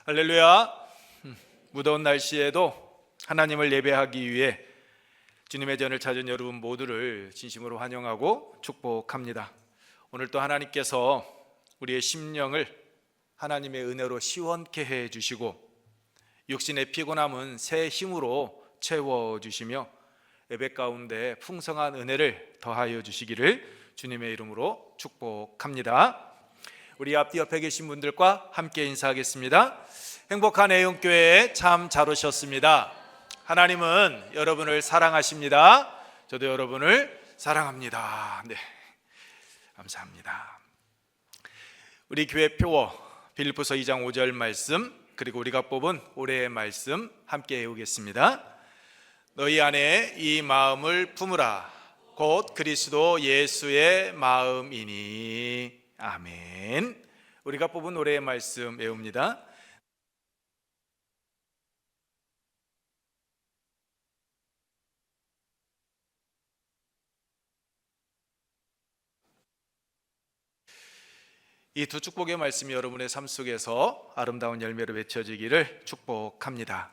할렐루야. 무더운 날씨에도 하나님을 예배하기 위해 주님의 전을 찾은 여러분 모두를 진심으로 환영하고 축복합니다. 오늘 또 하나님께서 우리의 심령을 하나님의 은혜로 시원케 해주시고 육신의 피곤함은 새 힘으로 채워주시며 예배 가운데 풍성한 은혜를 더하여 주시기를 주님의 이름으로 축복합니다. 우리 앞뒤 옆에 계신 분들과 함께 인사하겠습니다. 행복한 애용교회에 참 잘 오셨습니다. 하나님은 여러분을 사랑하십니다. 저도 여러분을 사랑합니다. 네, 감사합니다. 우리 교회 표어 빌립보서 2장 5절 말씀, 그리고 우리가 뽑은 올해의 말씀 함께 외우겠습니다. 너희 안에 이 마음을 품으라. 곧 그리스도 예수의 마음이니. 아멘. 우리가 뽑은 올해의 말씀 외웁니다. 이 두 축복의 말씀이 여러분의 삶 속에서 아름다운 열매로 맺혀지기를 축복합니다.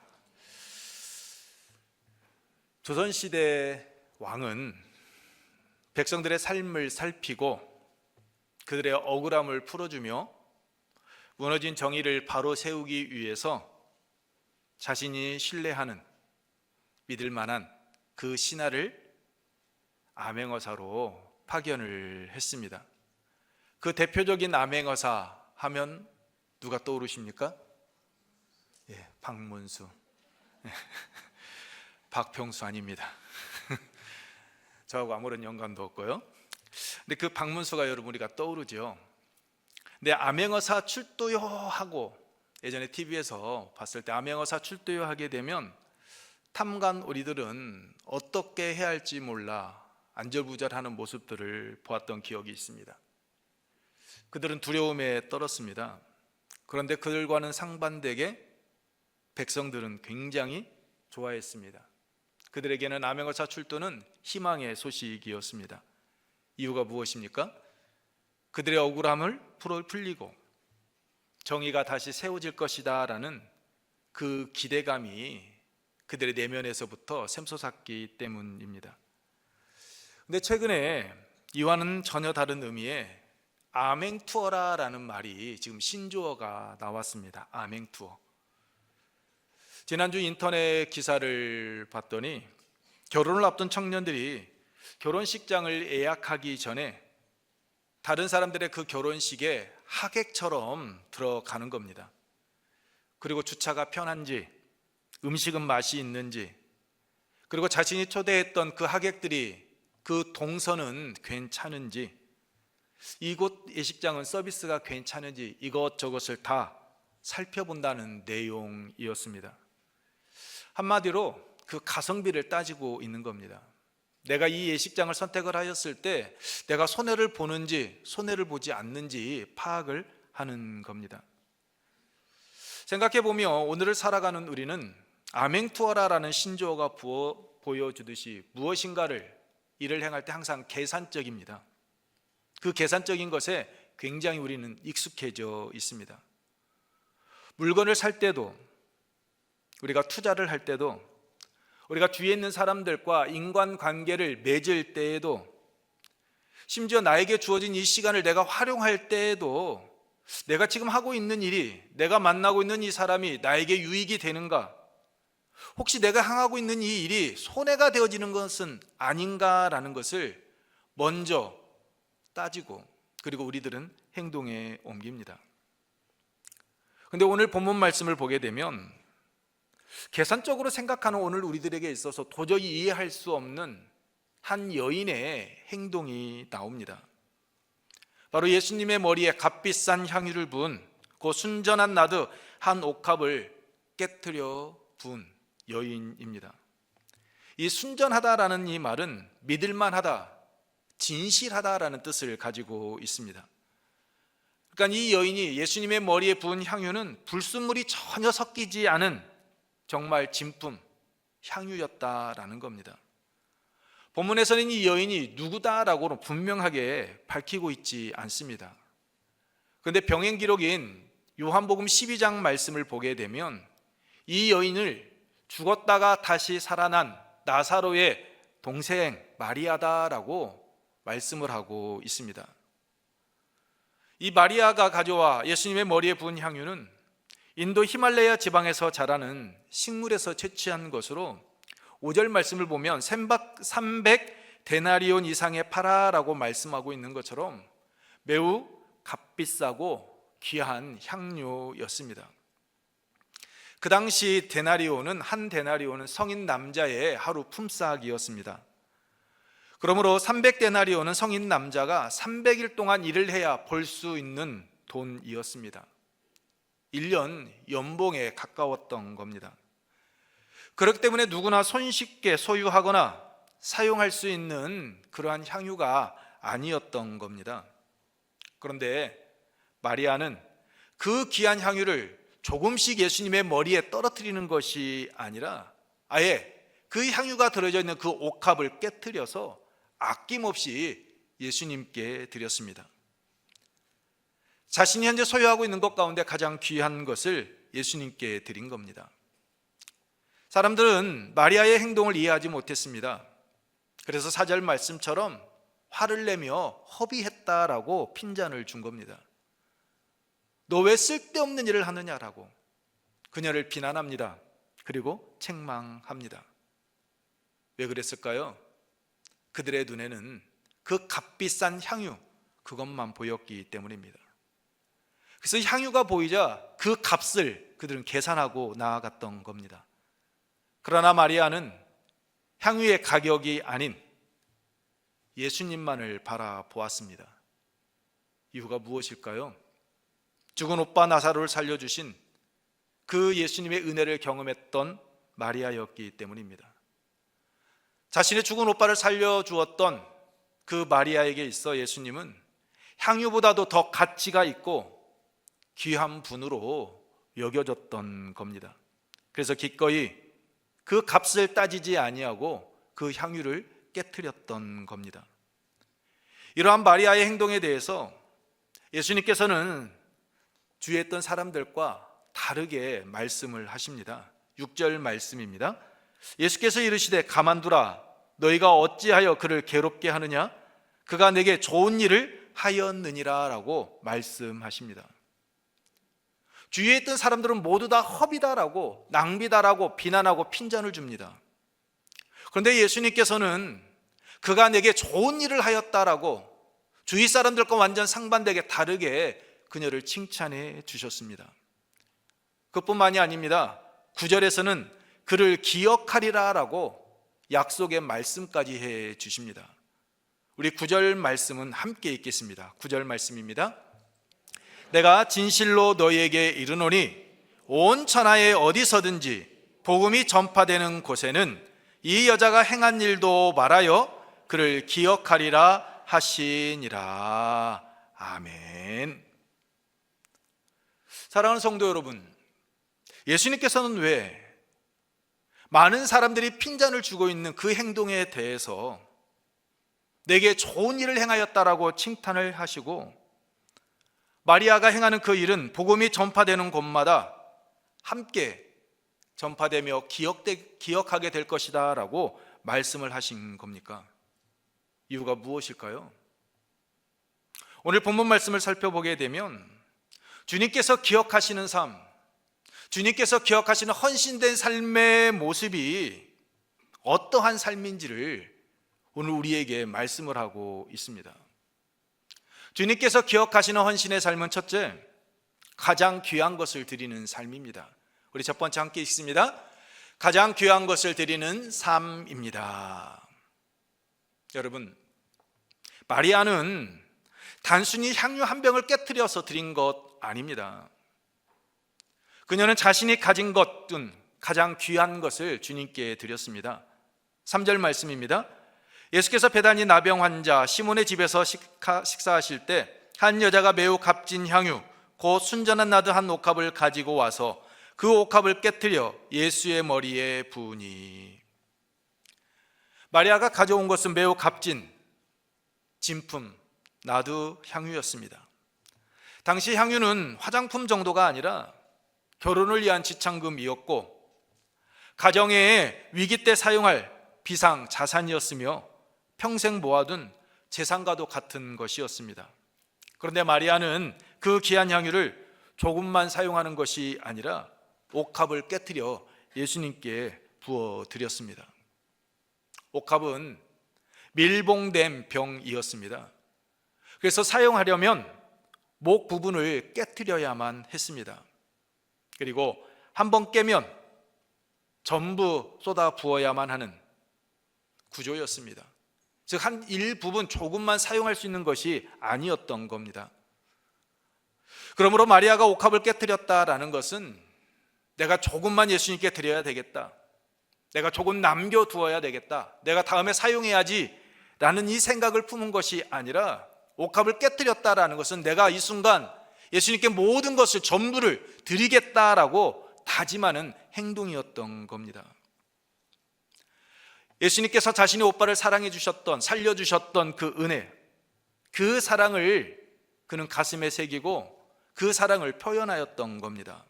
조선시대 왕은 백성들의 삶을 살피고 그들의 억울함을 풀어주며 무너진 정의를 바로 세우기 위해서 자신이 신뢰하는 믿을 만한 그 신하를 암행어사로 파견을 했습니다. 그 대표적인 암행어사 하면 누가 떠오르십니까? 예, 박문수. 박평수 아닙니다. 저하고 아무런 연관도 없고요. 근데 그 박문수가 여러분 우리가 떠오르죠. 근데 암행어사 출도요 하고 예전에 TV에서 봤을 때 암행어사 출도요 하게 되면 탐관 우리들은 어떻게 해야 할지 몰라 안절부절하는 모습들을 보았던 기억이 있습니다. 그들은 두려움에 떨었습니다. 그런데 그들과는 상반되게 백성들은 굉장히 좋아했습니다. 그들에게는 암행어사 출도는 희망의 소식이었습니다. 이유가 무엇입니까? 그들의 억울함을 풀리고 정의가 다시 세워질 것이다 라는 그 기대감이 그들의 내면에서부터 샘솟았기 때문입니다. 근데 최근에 이와는 전혀 다른 의미의 암행투어라 라는 말이 지금 신조어가 나왔습니다. 암행투어. 지난주 인터넷 기사를 봤더니 결혼을 앞둔 청년들이 결혼식장을 예약하기 전에 다른 사람들의 그 결혼식에 하객처럼 들어가는 겁니다. 그리고 주차가 편한지, 음식은 맛이 있는지, 그리고 자신이 초대했던 그 하객들이 그 동선은 괜찮은지, 이곳 예식장은 서비스가 괜찮은지 이것저것을 다 살펴본다는 내용이었습니다. 한마디로 그 가성비를 따지고 있는 겁니다. 내가 이 예식장을 선택을 하였을 때 내가 손해를 보는지 손해를 보지 않는지 파악을 하는 겁니다. 생각해보면 오늘을 살아가는 우리는 암행투어라라는 신조어가 보여주듯이 무엇인가를 일을 행할 때 항상 계산적입니다. 그 계산적인 것에 굉장히 우리는 익숙해져 있습니다. 물건을 살 때도, 우리가 투자를 할 때도, 우리가 주위에 있는 사람들과 인간관계를 맺을 때에도, 심지어 나에게 주어진 이 시간을 내가 활용할 때에도 내가 지금 하고 있는 일이, 내가 만나고 있는 이 사람이 나에게 유익이 되는가, 혹시 내가 향하고 있는 이 일이 손해가 되어지는 것은 아닌가라는 것을 먼저 따지고, 그리고 우리들은 행동에 옮깁니다. 그런데 오늘 본문 말씀을 보게 되면 계산적으로 생각하는 오늘 우리들에게 있어서 도저히 이해할 수 없는 한 여인의 행동이 나옵니다. 바로 예수님의 머리에 값비싼 향유를 부은 그 순전한 나드 한 옥합을 깨트려 부은 여인입니다. 이 순전하다라는 이 말은 믿을만하다, 진실하다라는 뜻을 가지고 있습니다. 그러니까 이 여인이 예수님의 머리에 부은 향유는 불순물이 전혀 섞이지 않은 정말 진품, 향유였다라는 겁니다. 본문에서는 이 여인이 누구다라고 분명하게 밝히고 있지 않습니다. 그런데 병행 기록인 요한복음 12장 말씀을 보게 되면 이 여인을 죽었다가 다시 살아난 나사로의 동생 마리아다라고 말씀을 하고 있습니다. 이 마리아가 가져와 예수님의 머리에 부은 향유는 인도 히말라야 지방에서 자라는 식물에서 채취한 것으로 5절 말씀을 보면 300데나리온 이상에 팔아라고 말씀하고 있는 것처럼 매우 값비싸고 귀한 향료였습니다. 그 당시 한 데나리온은 성인 남자의 하루 품삯이었습니다. 그러므로 300데나리온은 성인 남자가 300일 동안 일을 해야 벌 수 있는 돈이었습니다. 1년 연봉에 가까웠던 겁니다. 그렇기 때문에 누구나 손쉽게 소유하거나 사용할 수 있는 그러한 향유가 아니었던 겁니다. 그런데 마리아는 그 귀한 향유를 조금씩 예수님의 머리에 떨어뜨리는 것이 아니라 아예 그 향유가 들어져 있는 그 옥합을 깨트려서 아낌없이 예수님께 드렸습니다. 자신이 현재 소유하고 있는 것 가운데 가장 귀한 것을 예수님께 드린 겁니다. 사람들은 마리아의 행동을 이해하지 못했습니다. 그래서 4절 말씀처럼 화를 내며 허비했다라고 핀잔을 준 겁니다. 너 왜 쓸데없는 일을 하느냐라고 그녀를 비난합니다. 그리고 책망합니다. 왜 그랬을까요? 그들의 눈에는 그 값비싼 향유, 그것만 보였기 때문입니다. 그래서 향유가 보이자 그 값을 그들은 계산하고 나아갔던 겁니다. 그러나 마리아는 향유의 가격이 아닌 예수님만을 바라보았습니다. 이유가 무엇일까요? 죽은 오빠 나사로를 살려주신 그 예수님의 은혜를 경험했던 마리아였기 때문입니다. 자신의 죽은 오빠를 살려주었던 그 마리아에게 있어 예수님은 향유보다도 더 가치가 있고 귀한 분으로 여겨졌던 겁니다. 그래서 기꺼이 그 값을 따지지 아니하고 그 향유를 깨트렸던 겁니다. 이러한 마리아의 행동에 대해서 예수님께서는 주위에 있던 사람들과 다르게 말씀을 하십니다. 6절 말씀입니다. 예수께서 이르시되 가만두라 너희가 어찌하여 그를 괴롭게 하느냐 그가 내게 좋은 일을 하였느니라 라고 말씀하십니다. 주위에 있던 사람들은 모두 다 허비다라고 낭비다라고 비난하고 핀잔을 줍니다. 그런데 예수님께서는 그가 내게 좋은 일을 하였다라고 주위 사람들과 완전 상반되게 다르게 그녀를 칭찬해 주셨습니다. 그뿐만이 아닙니다. 9절에서는 그를 기억하리라 라고 약속의 말씀까지 해 주십니다. 우리 9절 말씀은 함께 읽겠습니다. 9절 말씀입니다. 내가 진실로 너희에게 이르노니 온 천하에 어디서든지 복음이 전파되는 곳에는 이 여자가 행한 일도 말하여 그를 기억하리라 하시니라. 아멘. 사랑하는 성도 여러분, 예수님께서는 왜 많은 사람들이 핀잔을 주고 있는 그 행동에 대해서 내게 좋은 일을 행하였다라고 칭찬을 하시고 마리아가 행하는 그 일은 복음이 전파되는 곳마다 함께 전파되며 기억하게 될 것이다 라고 말씀을 하신 겁니까? 이유가 무엇일까요? 오늘 본문 말씀을 살펴보게 되면 주님께서 기억하시는 삶, 주님께서 기억하시는 헌신된 삶의 모습이 어떠한 삶인지를 오늘 우리에게 말씀을 하고 있습니다. 주님께서 기억하시는 헌신의 삶은 첫째, 가장 귀한 것을 드리는 삶입니다. 우리 첫 번째 함께 읽습니다. 가장 귀한 것을 드리는 삶입니다. 여러분, 마리아는 단순히 향유 한 병을 깨트려서 드린 것 아닙니다. 그녀는 자신이 가진 것 중 가장 귀한 것을 주님께 드렸습니다. 3절 말씀입니다. 예수께서 베다니 나병 환자 시몬의 집에서 식사하실 때 한 여자가 매우 값진 향유 곧 순전한 나드 한 옥합을 가지고 와서 그 옥합을 깨트려 예수의 머리에 부으니. 마리아가 가져온 것은 매우 값진 진품 나드 향유였습니다. 당시 향유는 화장품 정도가 아니라 결혼을 위한 지참금이었고 가정의 위기 때 사용할 비상 자산이었으며 평생 모아둔 재산과도 같은 것이었습니다. 그런데 마리아는 그 귀한 향유를 조금만 사용하는 것이 아니라 옥합을 깨뜨려 예수님께 부어드렸습니다. 옥합은 밀봉된 병이었습니다. 그래서 사용하려면 목 부분을 깨뜨려야만 했습니다. 그리고 한번 깨면 전부 쏟아 부어야만 하는 구조였습니다. 즉 한 일부분 조금만 사용할 수 있는 것이 아니었던 겁니다. 그러므로 마리아가 옥합을 깨뜨렸다라는 것은 내가 조금만 예수님께 드려야 되겠다, 내가 조금 남겨두어야 되겠다, 내가 다음에 사용해야지 라는 이 생각을 품은 것이 아니라 옥합을 깨뜨렸다라는 것은 내가 이 순간 예수님께 모든 것을 전부를 드리겠다라고 다짐하는 행동이었던 겁니다. 예수님께서 자신의 오빠를 사랑해 주셨던, 살려주셨던 그 은혜, 그 사랑을 그는 가슴에 새기고 그 사랑을 표현하였던 겁니다.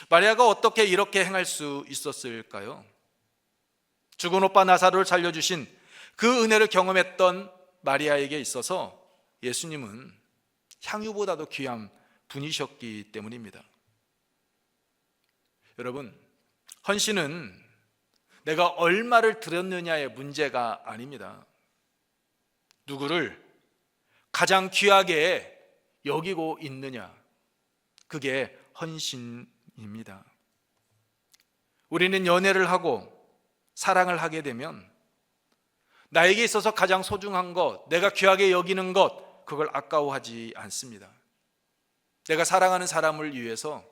마리아가 어떻게 이렇게 행할 수 있었을까요? 죽은 오빠 나사로를 살려주신 그 은혜를 경험했던 마리아에게 있어서 예수님은 향유보다도 귀한 분이셨기 때문입니다. 여러분, 헌신은 내가 얼마를 드렸느냐의 문제가 아닙니다. 누구를 가장 귀하게 여기고 있느냐, 그게 헌신입니다. 우리는 연애를 하고 사랑을 하게 되면 나에게 있어서 가장 소중한 것, 내가 귀하게 여기는 것, 그걸 아까워하지 않습니다. 내가 사랑하는 사람을 위해서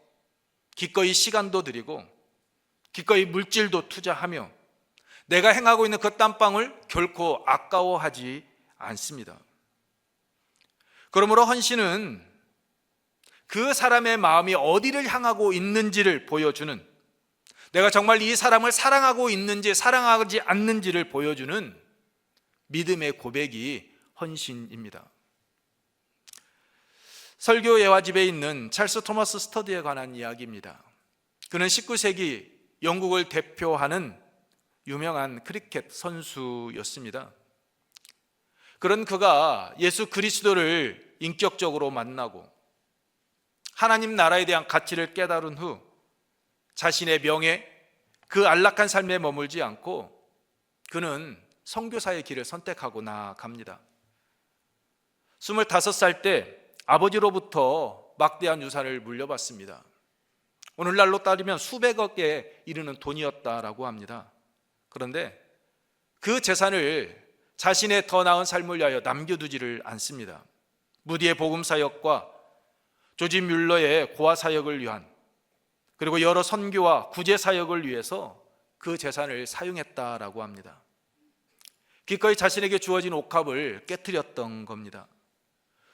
기꺼이 시간도 드리고 기꺼이 물질도 투자하며 내가 행하고 있는 그 땀방울 결코 아까워하지 않습니다. 그러므로 헌신은 그 사람의 마음이 어디를 향하고 있는지를 보여주는, 내가 정말 이 사람을 사랑하고 있는지 사랑하지 않는지를 보여주는 믿음의 고백이 헌신입니다. 설교 예화집에 있는 찰스 토머스 스터디에 관한 이야기입니다. 그는 19세기 영국을 대표하는 유명한 크리켓 선수였습니다. 그런 그가 예수 그리스도를 인격적으로 만나고 하나님 나라에 대한 가치를 깨달은 후 자신의 명예, 그 안락한 삶에 머물지 않고 그는 선교사의 길을 선택하고 나아갑니다. 25살 때 아버지로부터 막대한 유산을 물려받습니다. 오늘날로 따지면 수백억에 이르는 돈이었다라고 합니다. 그런데 그 재산을 자신의 더 나은 삶을 위하여 남겨두지를 않습니다. 무디의 복음사역과 조지 뮬러의 고아사역을 위한, 그리고 여러 선교와 구제사역을 위해서 그 재산을 사용했다라고 합니다. 기꺼이 자신에게 주어진 옥합을 깨뜨렸던 겁니다.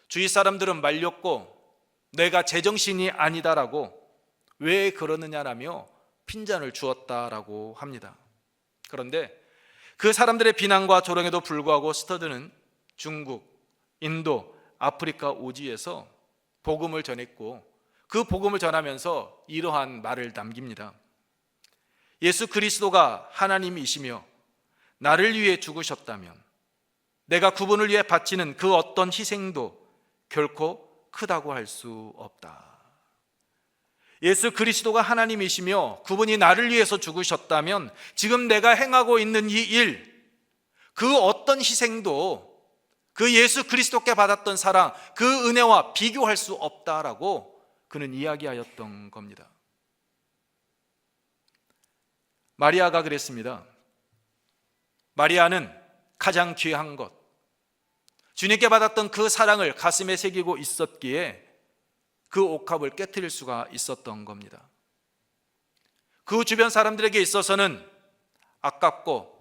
주위 사람들은 말렸고 내가 제정신이 아니다라고 왜 그러느냐라며 핀잔을 주었다라고 합니다. 그런데 그 사람들의 비난과 조롱에도 불구하고 스터드는 중국, 인도, 아프리카 오지에서 복음을 전했고 그 복음을 전하면서 이러한 말을 남깁니다. 예수 그리스도가 하나님이시며 나를 위해 죽으셨다면 내가 그분을 위해 바치는 그 어떤 희생도 결코 크다고 할 수 없다. 예수 그리스도가 하나님이시며 그분이 나를 위해서 죽으셨다면 지금 내가 행하고 있는 이 일, 그 어떤 희생도 그 예수 그리스도께 받았던 사랑, 그 은혜와 비교할 수 없다라고 그는 이야기하였던 겁니다. 마리아가 그랬습니다. 마리아는 가장 귀한 것, 주님께 받았던 그 사랑을 가슴에 새기고 있었기에 그 옥합을 깨트릴 수가 있었던 겁니다. 그 주변 사람들에게 있어서는 아깝고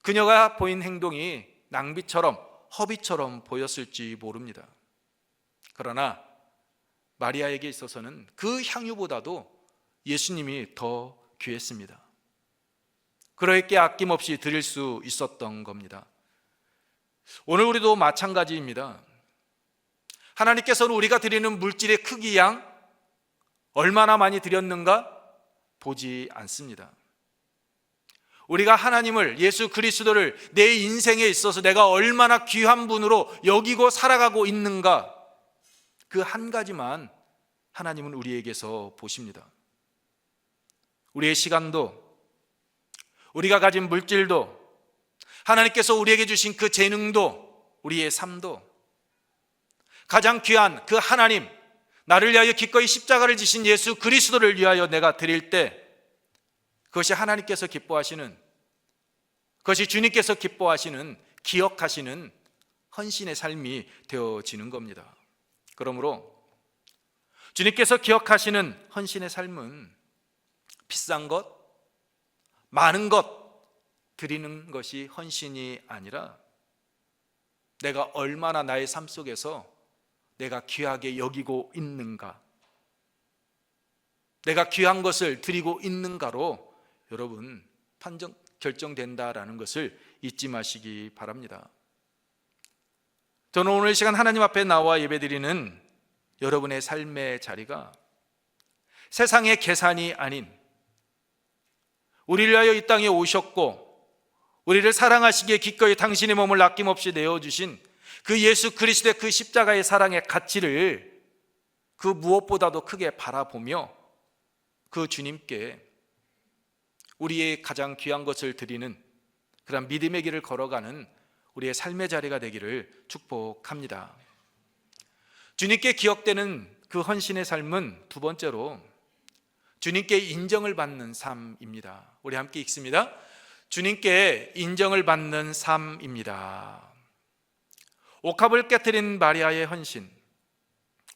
그녀가 보인 행동이 낭비처럼 허비처럼 보였을지 모릅니다. 그러나 마리아에게 있어서는 그 향유보다도 예수님이 더 귀했습니다. 그러기에 아낌없이 드릴 수 있었던 겁니다. 오늘 우리도 마찬가지입니다. 하나님께서는 우리가 드리는 물질의 크기 양 얼마나 많이 드렸는가 보지 않습니다. 우리가 하나님을, 예수 그리스도를 내 인생에 있어서 내가 얼마나 귀한 분으로 여기고 살아가고 있는가, 그 한 가지만 하나님은 우리에게서 보십니다. 우리의 시간도, 우리가 가진 물질도, 하나님께서 우리에게 주신 그 재능도, 우리의 삶도 가장 귀한 그 하나님, 나를 위하여 기꺼이 십자가를 지신 예수 그리스도를 위하여 내가 드릴 때, 그것이 하나님께서 기뻐하시는, 그것이 주님께서 기뻐하시는, 기억하시는 헌신의 삶이 되어지는 겁니다. 그러므로 주님께서 기억하시는 헌신의 삶은 비싼 것, 많은 것 드리는 것이 헌신이 아니라, 내가 얼마나 나의 삶 속에서 내가 귀하게 여기고 있는가, 내가 귀한 것을 드리고 있는가로 여러분 결정된다라는 것을 잊지 마시기 바랍니다. 저는 오늘 이 시간 하나님 앞에 나와 예배드리는 여러분의 삶의 자리가 세상의 계산이 아닌, 우리를 위하여 이 땅에 오셨고 우리를 사랑하시기에 기꺼이 당신의 몸을 아낌없이 내어주신 그 예수 그리스도의 그 십자가의 사랑의 가치를 그 무엇보다도 크게 바라보며 그 주님께 우리의 가장 귀한 것을 드리는 그런 믿음의 길을 걸어가는 우리의 삶의 자리가 되기를 축복합니다. 주님께 기억되는 그 헌신의 삶은 두 번째로 주님께 인정을 받는 삶입니다. 우리 함께 읽습니다. 주님께 인정을 받는 삶입니다. 옥합을 깨뜨린 마리아의 헌신,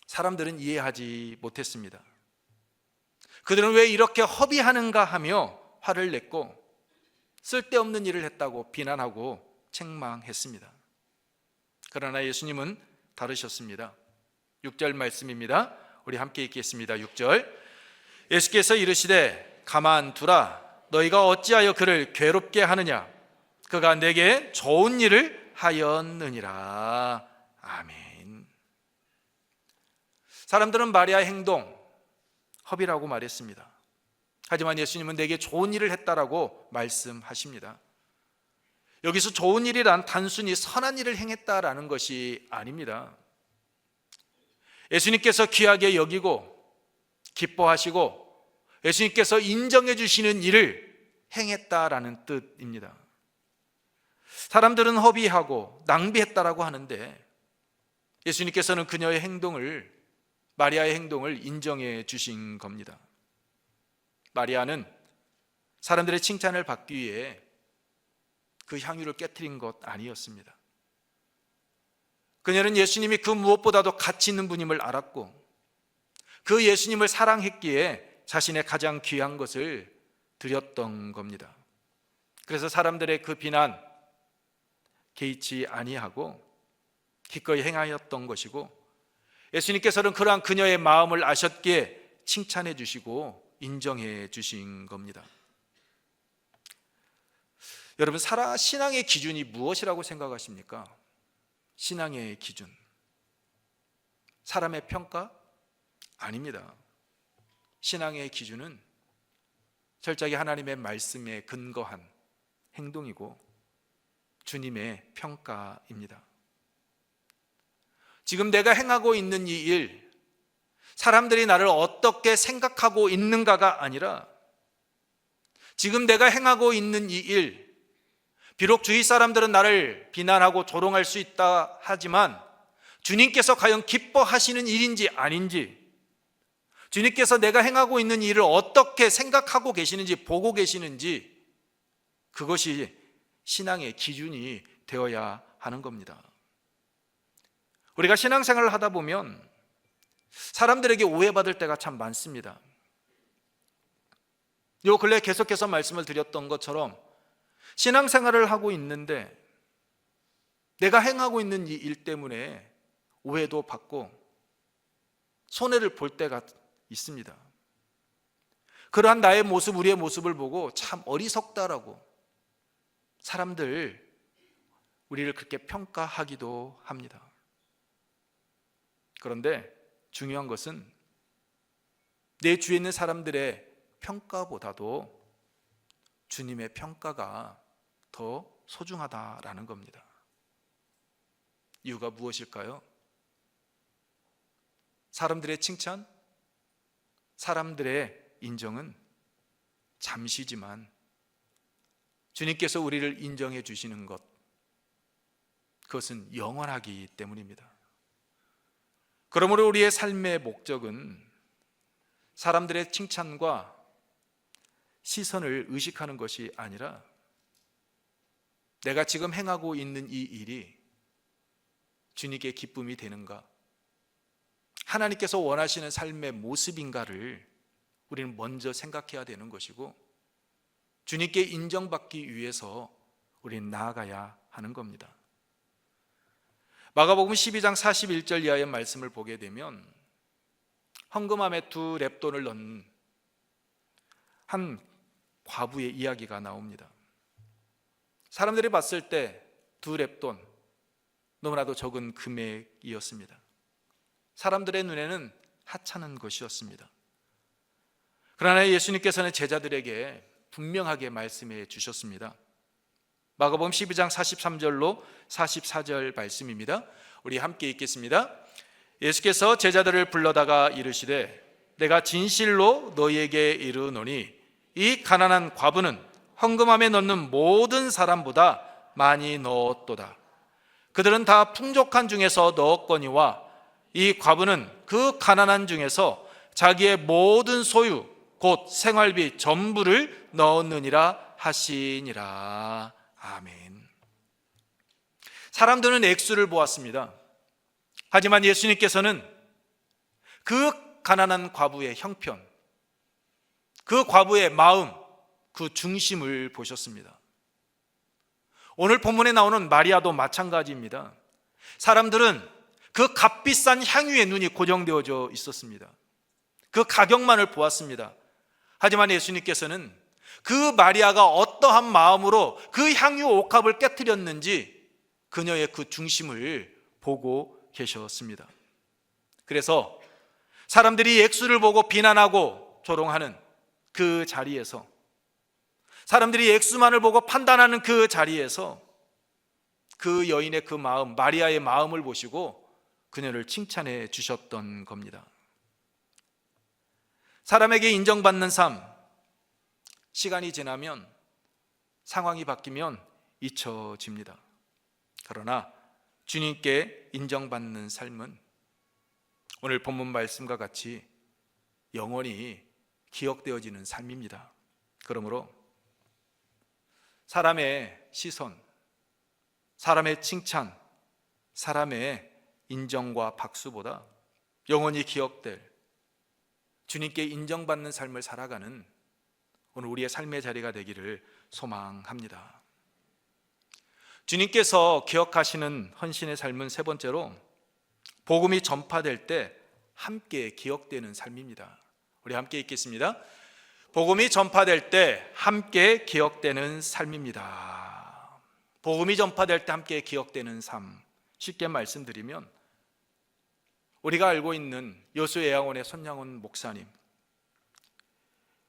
사람들은 이해하지 못했습니다. 그들은 왜 이렇게 허비하는가 하며 화를 냈고 쓸데없는 일을 했다고 비난하고 책망했습니다. 그러나 예수님은 다르셨습니다. 6절 말씀입니다. 우리 함께 읽겠습니다. 6절. 예수께서 이르시되 가만두라, 너희가 어찌하여 그를 괴롭게 하느냐, 그가 내게 좋은 일을 하였느니라. 아멘. 사람들은 마리아의 행동 허비라고 말했습니다. 하지만 예수님은 내게 좋은 일을 했다라고 말씀하십니다. 여기서 좋은 일이란 단순히 선한 일을 행했다라는 것이 아닙니다. 예수님께서 귀하게 여기고 기뻐하시고 예수님께서 인정해 주시는 일을 행했다라는 뜻입니다. 사람들은 허비하고 낭비했다라고 하는데 예수님께서는 그녀의 행동을, 마리아의 행동을 인정해 주신 겁니다. 마리아는 사람들의 칭찬을 받기 위해 그 향유를 깨트린 것 아니었습니다. 그녀는 예수님이 그 무엇보다도 가치 있는 분임을 알았고 그 예수님을 사랑했기에 자신의 가장 귀한 것을 드렸던 겁니다. 그래서 사람들의 그 비난 개의치 아니하고 기꺼이 행하였던 것이고, 예수님께서는 그러한 그녀의 마음을 아셨기에 칭찬해 주시고 인정해 주신 겁니다. 여러분, 신앙의 기준이 무엇이라고 생각하십니까? 신앙의 기준, 사람의 평가? 아닙니다. 신앙의 기준은 철저하게 하나님의 말씀에 근거한 행동이고 주님의 평가입니다. 지금 내가 행하고 있는 이 일, 사람들이 나를 어떻게 생각하고 있는가가 아니라 지금 내가 행하고 있는 이 일, 비록 주위 사람들은 나를 비난하고 조롱할 수 있다 하지만 주님께서 과연 기뻐하시는 일인지 아닌지, 주님께서 내가 행하고 있는 일을 어떻게 생각하고 계시는지, 보고 계시는지, 그것이 신앙의 기준이 되어야 하는 겁니다. 우리가 신앙생활을 하다 보면 사람들에게 오해받을 때가 참 많습니다. 요 근래 계속해서 말씀을 드렸던 것처럼 신앙생활을 하고 있는데 내가 행하고 있는 이 일 때문에 오해도 받고 손해를 볼 때가 있습니다. 그러한 나의 모습, 우리의 모습을 보고 참 어리석다라고 사람들 우리를 그렇게 평가하기도 합니다. 그런데 중요한 것은 내 주위에 있는 사람들의 평가보다도 주님의 평가가 더 소중하다라는 겁니다. 이유가 무엇일까요? 사람들의 칭찬, 사람들의 인정은 잠시지만 주님께서 우리를 인정해 주시는 것, 그것은 영원하기 때문입니다. 그러므로 우리의 삶의 목적은 사람들의 칭찬과 시선을 의식하는 것이 아니라 내가 지금 행하고 있는 이 일이 주님께 기쁨이 되는가, 하나님께서 원하시는 삶의 모습인가를 우리는 먼저 생각해야 되는 것이고, 주님께 인정받기 위해서 우리는 나아가야 하는 겁니다. 마가복음 12장 41절 이하의 말씀을 보게 되면 헌금함에 2렙돈을 넣은 한 과부의 이야기가 나옵니다. 사람들이 봤을 때 2렙돈, 너무나도 적은 금액이었습니다. 사람들의 눈에는 하찮은 것이었습니다. 그러나 예수님께서는 제자들에게 분명하게 말씀해 주셨습니다. 마가복음 12장 43절로 44절 말씀입니다. 우리 함께 읽겠습니다. 예수께서 제자들을 불러다가 이르시되 내가 진실로 너희에게 이르노니 이 가난한 과부는 헌금함에 넣는 모든 사람보다 많이 넣었도다. 그들은 다 풍족한 중에서 넣었거니와 이 과부는 그 가난한 중에서 자기의 모든 소유 곧 생활비 전부를 넣었느니라 하시니라. 아멘. 사람들은 액수를 보았습니다. 하지만 예수님께서는 그 가난한 과부의 형편, 그 과부의 마음, 그 중심을 보셨습니다. 오늘 본문에 나오는 마리아도 마찬가지입니다. 사람들은 그 값비싼 향유에 눈이 고정되어져 있었습니다. 그 가격만을 보았습니다. 하지만 예수님께서는 그 마리아가 어떠한 마음으로 그 향유 옥합을 깨뜨렸는지 그녀의 그 중심을 보고 계셨습니다. 그래서 사람들이 액수를 보고 비난하고 조롱하는 그 자리에서, 사람들이 액수만을 보고 판단하는 그 자리에서 그 여인의 그 마음, 마리아의 마음을 보시고 그녀를 칭찬해 주셨던 겁니다. 사람에게 인정받는 삶, 시간이 지나면, 상황이 바뀌면 잊혀집니다. 그러나 주님께 인정받는 삶은 오늘 본문 말씀과 같이 영원히 기억되어지는 삶입니다. 그러므로 사람의 시선, 사람의 칭찬, 사람의 인정과 박수보다 영원히 기억될 주님께 인정받는 삶을 살아가는 오늘 우리의 삶의 자리가 되기를 소망합니다. 주님께서 기억하시는 헌신의 삶은 세 번째로 복음이 전파될 때 함께 기억되는 삶입니다. 우리 함께 읽겠습니다. 복음이 전파될 때 함께 기억되는 삶입니다. 복음이 전파될 때 함께 기억되는 삶, 쉽게 말씀드리면 우리가 알고 있는 여수예양원의 손양원 목사님,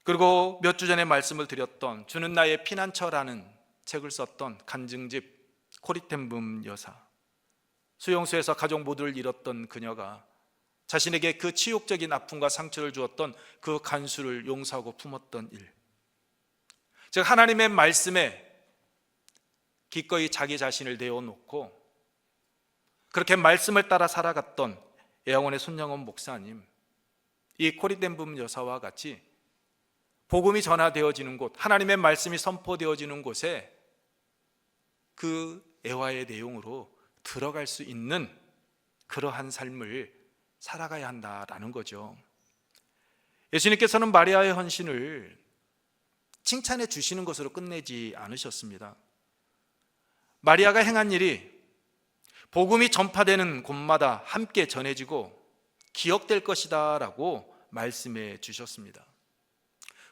그리고 몇 주 전에 말씀을 드렸던 주는 나의 피난처라는 책을 썼던 간증집 코리텐붐 여사, 수용소에서 가족 모두를 잃었던 그녀가 자신에게 그 치욕적인 아픔과 상처를 주었던 그 간수를 용서하고 품었던 일, 즉 하나님의 말씀에 기꺼이 자기 자신을 내어놓고 그렇게 말씀을 따라 살아갔던 예양원의 손양원 목사님, 이 코리텐붐 여사와 같이 복음이 전하되어지는 곳, 하나님의 말씀이 선포되어지는 곳에 그 애화의 내용으로 들어갈 수 있는 그러한 삶을 살아가야 한다라는 거죠. 예수님께서는 마리아의 헌신을 칭찬해 주시는 것으로 끝내지 않으셨습니다. 마리아가 행한 일이 복음이 전파되는 곳마다 함께 전해지고 기억될 것이다 라고 말씀해 주셨습니다.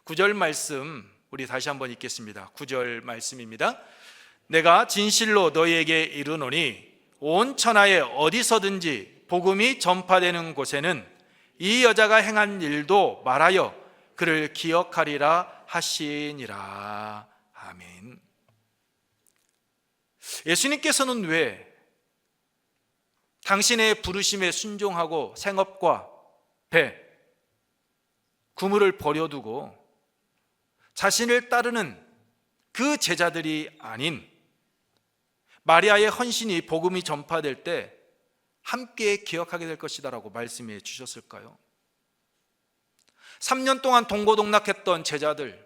9절 말씀 우리 다시 한번 읽겠습니다. 9절 말씀입니다. 내가 진실로 너희에게 이르노니 온 천하에 어디서든지 복음이 전파되는 곳에는 이 여자가 행한 일도 말하여 그를 기억하리라 하시니라. 아멘. 예수님께서는 왜 당신의 부르심에 순종하고 생업과 배, 구물을 버려두고 자신을 따르는 그 제자들이 아닌 마리아의 헌신이 복음이 전파될 때 함께 기억하게 될 것이다라고 말씀해 주셨을까요? 3년 동안 동고동락했던 제자들,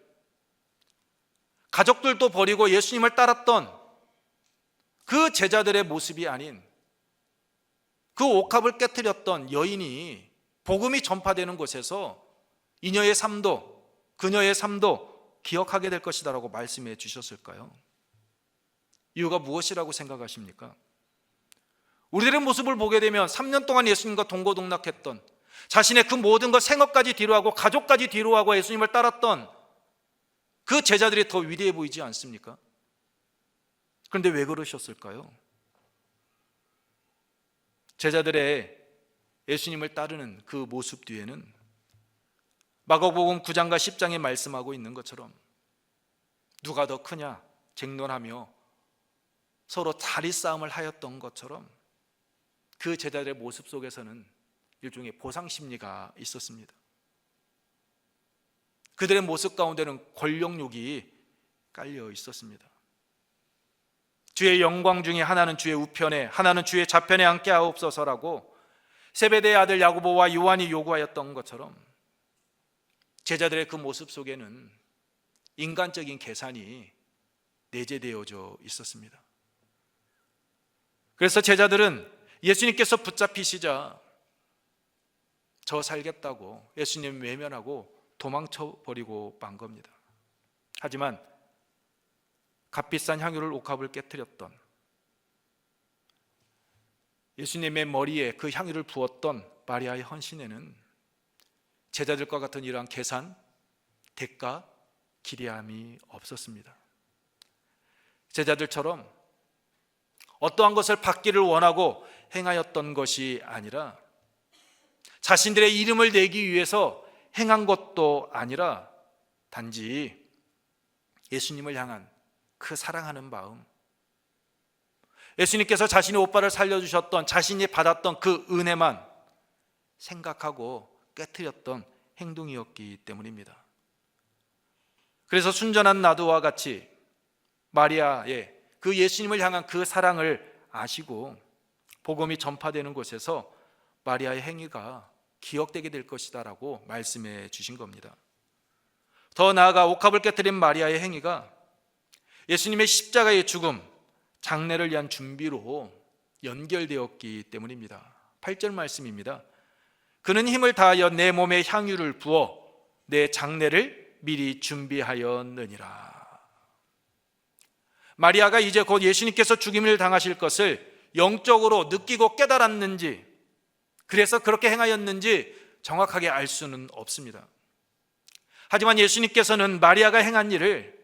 가족들도 버리고 예수님을 따랐던 그 제자들의 모습이 아닌 그 옥합을 깨뜨렸던 여인이 복음이 전파되는 곳에서 이녀의 삶도, 그녀의 삶도 기억하게 될 것이다라고 말씀해 주셨을까요? 이유가 무엇이라고 생각하십니까? 우리들의 모습을 보게 되면 3년 동안 예수님과 동고동락했던, 자신의 그 모든 것, 생업까지 뒤로하고 가족까지 뒤로하고 예수님을 따랐던 그 제자들이 더 위대해 보이지 않습니까? 그런데 왜 그러셨을까요? 제자들의 예수님을 따르는 그 모습 뒤에는 마가복음 9장과 10장에 말씀하고 있는 것처럼 누가 더 크냐 쟁론하며 서로 자리 싸움을 하였던 것처럼 그 제자들의 모습 속에서는 일종의 보상 심리가 있었습니다. 그들의 모습 가운데는 권력욕이 깔려 있었습니다. 주의 영광 중에 하나는 주의 우편에, 하나는 주의 좌편에 앉게 하옵소서라고 세베대의 아들 야고보와 요한이 요구하였던 것처럼 제자들의 그 모습 속에는 인간적인 계산이 내재되어져 있었습니다. 그래서 제자들은 예수님께서 붙잡히시자 저 살겠다고 예수님 외면하고 도망쳐버리고 만 겁니다. 하지만 값비싼 향유를 옥합을 깨뜨렸던, 예수님의 머리에 그 향유를 부었던 마리아의 헌신에는 제자들과 같은 이러한 계산, 대가, 기리함이 없었습니다. 제자들처럼 어떠한 것을 받기를 원하고 행하였던 것이 아니라, 자신들의 이름을 내기 위해서 행한 것도 아니라 단지 예수님을 향한 그 사랑하는 마음, 예수님께서 자신의 오빠를 살려주셨던, 자신이 받았던 그 은혜만 생각하고 깨트렸던 행동이었기 때문입니다. 그래서 순전한 나도와 같이 마리아의 그 예수님을 향한 그 사랑을 아시고 복음이 전파되는 곳에서 마리아의 행위가 기억되게 될 것이다 라고 말씀해 주신 겁니다. 더 나아가 옥합을 깨뜨린 마리아의 행위가 예수님의 십자가의 죽음, 장례를 위한 준비로 연결되었기 때문입니다. 8절 말씀입니다. 그는 힘을 다하여 내 몸에 향유를 부어 내 장례를 미리 준비하였느니라. 마리아가 이제 곧 예수님께서 죽임을 당하실 것을 영적으로 느끼고 깨달았는지, 그래서 그렇게 행하였는지 정확하게 알 수는 없습니다. 하지만 예수님께서는 마리아가 행한 일을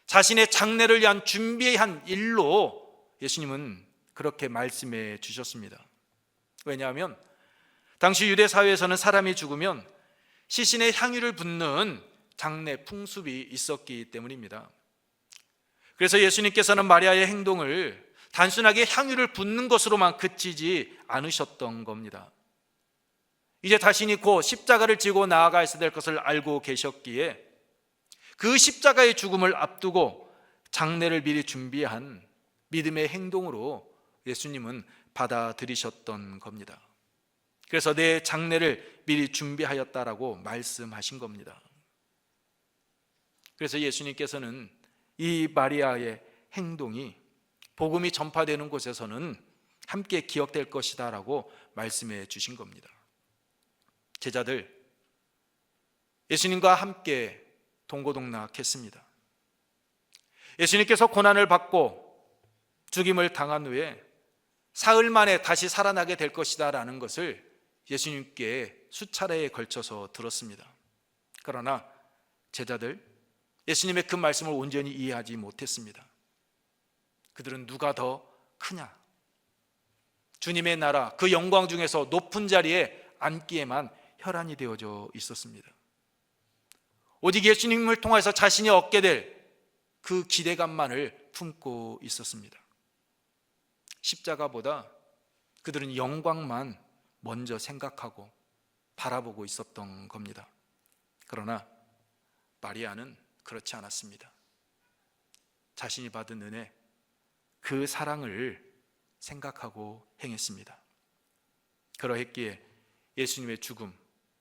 자신의 장례를 위한 준비한 일로 예수님은 그렇게 말씀해 주셨습니다. 왜냐하면 당시 유대 사회에서는 사람이 죽으면 시신에 향유를 붓는 장례 풍습이 있었기 때문입니다. 그래서 예수님께서는 마리아의 행동을 단순하게 향유를 붓는 것으로만 그치지 않으셨던 겁니다. 이제 자신이 곧 십자가를 지고 나아가야 될 것을 알고 계셨기에 그 십자가의 죽음을 앞두고 장례를 미리 준비한 믿음의 행동으로 예수님은 받아들이셨던 겁니다. 그래서 내 장례를 미리 준비하였다라고 말씀하신 겁니다. 그래서 예수님께서는 이 마리아의 행동이 복음이 전파되는 곳에서는 함께 기억될 것이다 라고 말씀해 주신 겁니다. 제자들, 예수님과 함께 동고동락했습니다. 예수님께서 고난을 받고 죽임을 당한 후에 사흘 만에 다시 살아나게 될 것이다 라는 것을 예수님께 수차례에 걸쳐서 들었습니다. 그러나 제자들, 예수님의 그 말씀을 온전히 이해하지 못했습니다. 그들은 누가 더 크냐, 주님의 나라, 그 영광 중에서 높은 자리에 앉기에만 혈안이 되어져 있었습니다. 오직 예수님을 통해서 자신이 얻게 될 그 기대감만을 품고 있었습니다. 십자가보다 그들은 영광만 먼저 생각하고 바라보고 있었던 겁니다. 그러나 마리아는 그렇지 않았습니다. 자신이 받은 은혜, 그 사랑을 생각하고 행했습니다. 그러했기에 예수님의 죽음,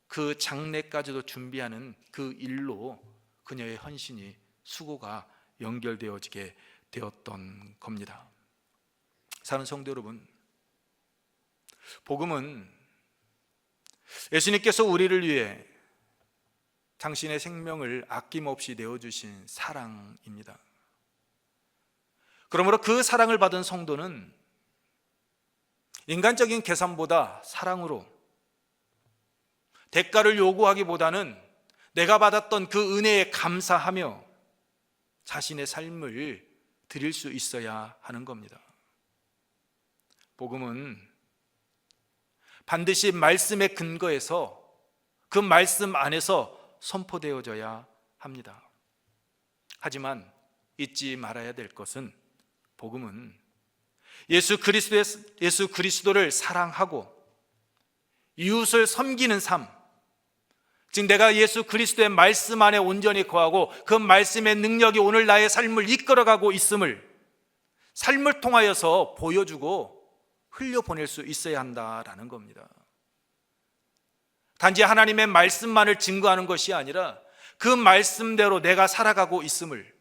그 장례까지도 준비하는 그 일로 그녀의 헌신이, 수고가 연결되어지게 되었던 겁니다. 사랑하는 성도 여러분, 복음은 예수님께서 우리를 위해 당신의 생명을 아낌없이 내어주신 사랑입니다. 그러므로 그 사랑을 받은 성도는 인간적인 계산보다 사랑으로, 대가를 요구하기보다는 내가 받았던 그 은혜에 감사하며 자신의 삶을 드릴 수 있어야 하는 겁니다. 복음은 반드시 말씀의 근거에서, 그 말씀 안에서 선포되어져야 합니다. 하지만 잊지 말아야 될 것은, 복음은 예수 그리스도를 사랑하고 이웃을 섬기는 삶, 즉 내가 예수 그리스도의 말씀 안에 온전히 거하고 그 말씀의 능력이 오늘 나의 삶을 이끌어가고 있음을 삶을 통하여서 보여주고 흘려보낼 수 있어야 한다라는 겁니다. 단지 하나님의 말씀만을 증거하는 것이 아니라 그 말씀대로 내가 살아가고 있음을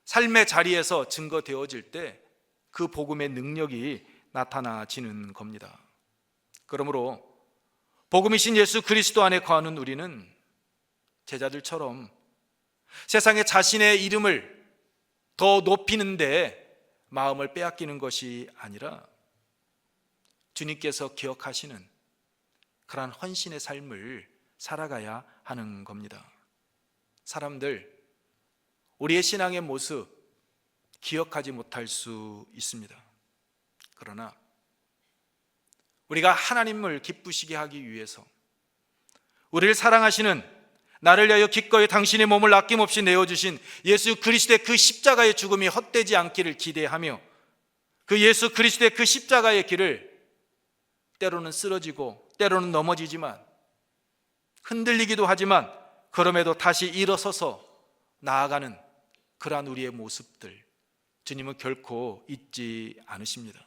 삶의 자리에서 증거되어질 때 그 복음의 능력이 나타나지는 겁니다. 그러므로 복음이신 예수 그리스도 안에 거하는 우리는 제자들처럼 세상에 자신의 이름을 더 높이는데 마음을 빼앗기는 것이 아니라 주님께서 기억하시는 그러한 헌신의 삶을 살아가야 하는 겁니다. 사람들, 우리의 신앙의 모습 기억하지 못할 수 있습니다. 그러나 우리가 하나님을 기쁘시게 하기 위해서, 우리를 사랑하시는, 나를 위하여 기꺼이 당신의 몸을 아낌없이 내어주신 예수 그리스도의 그 십자가의 죽음이 헛되지 않기를 기대하며 그 예수 그리스도의 그 십자가의 길을 때로는 쓰러지고 때로는 넘어지지만, 흔들리기도 하지만 그럼에도 다시 일어서서 나아가는 그러한 우리의 모습들, 주님은 결코 잊지 않으십니다.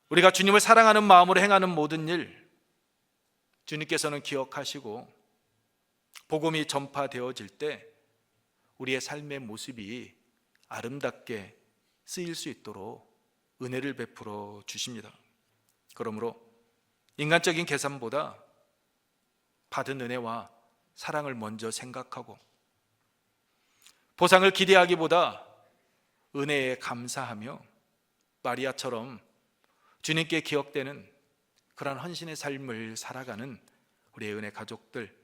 우리가 주님을 사랑하는 마음으로 행하는 모든 일, 주님께서는 기억하시고 복음이 전파되어질 때 우리의 삶의 모습이 아름답게 쓰일 수 있도록 은혜를 베풀어 주십니다. 그러므로 인간적인 계산보다 받은 은혜와 사랑을 먼저 생각하고 보상을 기대하기보다 은혜에 감사하며 마리아처럼 주님께 기억되는 그런 헌신의 삶을 살아가는 우리의 은혜 가족들,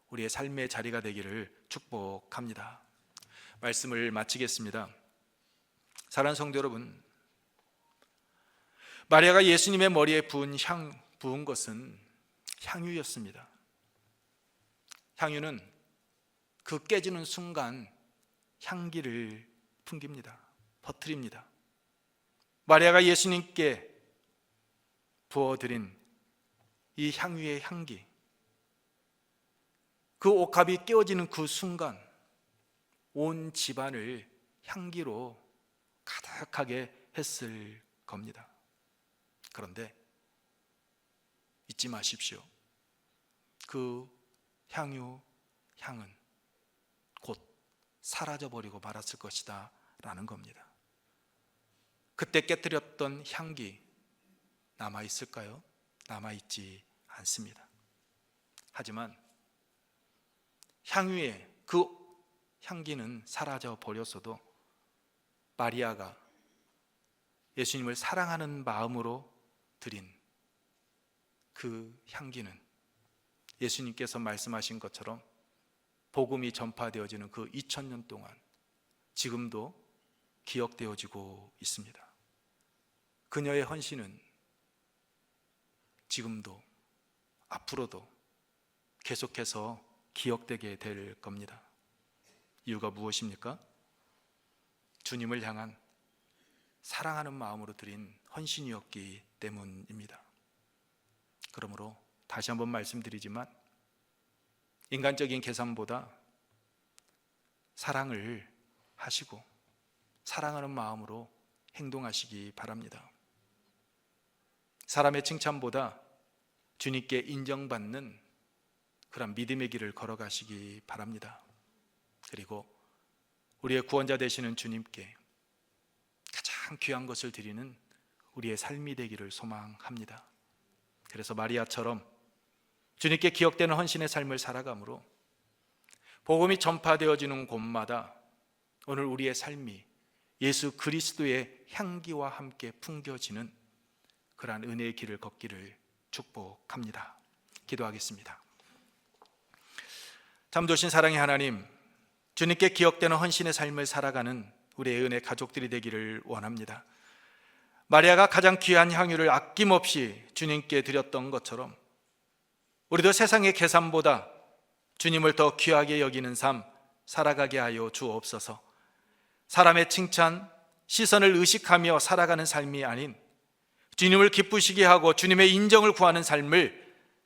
우리의 삶의 자리가 되기를 축복합니다. 말씀을 마치겠습니다. 사랑하는 성도 여러분, 마리아가 예수님의 머리에 부은 것은 향유였습니다. 향유는 그 깨지는 순간 향기를 풍깁니다. 퍼뜨립니다. 마리아가 예수님께 부어드린 이 향유의 향기, 그 옥합이 깨어지는 그 순간 온 집안을 향기로 가득하게 했을 겁니다. 그런데 잊지 마십시오. 그 향유 향은 곧 사라져버리고 말았을 것이다 라는 겁니다. 그때 깨뜨렸던 향기 남아있을까요? 남아있지 않습니다. 하지만 향유의 그 향기는 사라져 버렸어도 마리아가 예수님을 사랑하는 마음으로 드린 그 향기는 예수님께서 말씀하신 것처럼 복음이 전파되어지는 그 2000년 동안 지금도 기억되어지고 있습니다. 그녀의 헌신은 지금도 앞으로도 계속해서 기억되게 될 겁니다. 이유가 무엇입니까? 주님을 향한 사랑하는 마음으로 드린 헌신이었기 때문입니다. 그러므로 다시 한번 말씀드리지만 인간적인 계산보다 사랑을 하시고 사랑하는 마음으로 행동하시기 바랍니다. 사람의 칭찬보다 주님께 인정받는 그런 믿음의 길을 걸어가시기 바랍니다. 그리고 우리의 구원자 되시는 주님께 가장 귀한 것을 드리는 우리의 삶이 되기를 소망합니다. 그래서 마리아처럼 주님께 기억되는 헌신의 삶을 살아가므로 복음이 전파되어지는 곳마다 오늘 우리의 삶이 예수 그리스도의 향기와 함께 풍겨지는 그러한 은혜의 길을 걷기를 축복합니다. 기도하겠습니다. 참 좋으신 사랑의 하나님, 주님께 기억되는 헌신의 삶을 살아가는 우리의 은혜 가족들이 되기를 원합니다. 마리아가 가장 귀한 향유를 아낌없이 주님께 드렸던 것처럼 우리도 세상의 계산보다 주님을 더 귀하게 여기는 삶 살아가게 하여 주옵소서. 사람의 칭찬, 시선을 의식하며 살아가는 삶이 아닌 주님을 기쁘시게 하고 주님의 인정을 구하는 삶을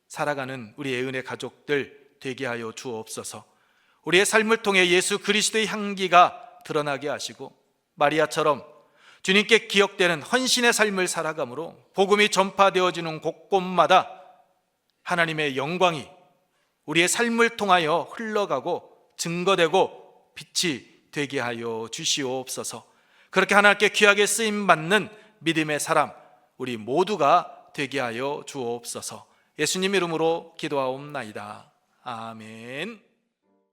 살아가는 우리의 은혜 가족들 되게 하여 주옵소서. 우리의 삶을 통해 예수 그리스도의 향기가 드러나게 하시고 마리아처럼 주님께 기억되는 헌신의 삶을 살아가므로 복음이 전파되어지는 곳곳마다 하나님의 영광이 우리의 삶을 통하여 흘러가고 증거되고 빛이 되게 하여 주시옵소서. 그렇게 하나님께 귀하게 쓰임받는 믿음의 사람 우리 모두가 되게 하여 주옵소서. 예수님 이름으로 기도하옵나이다. 아멘.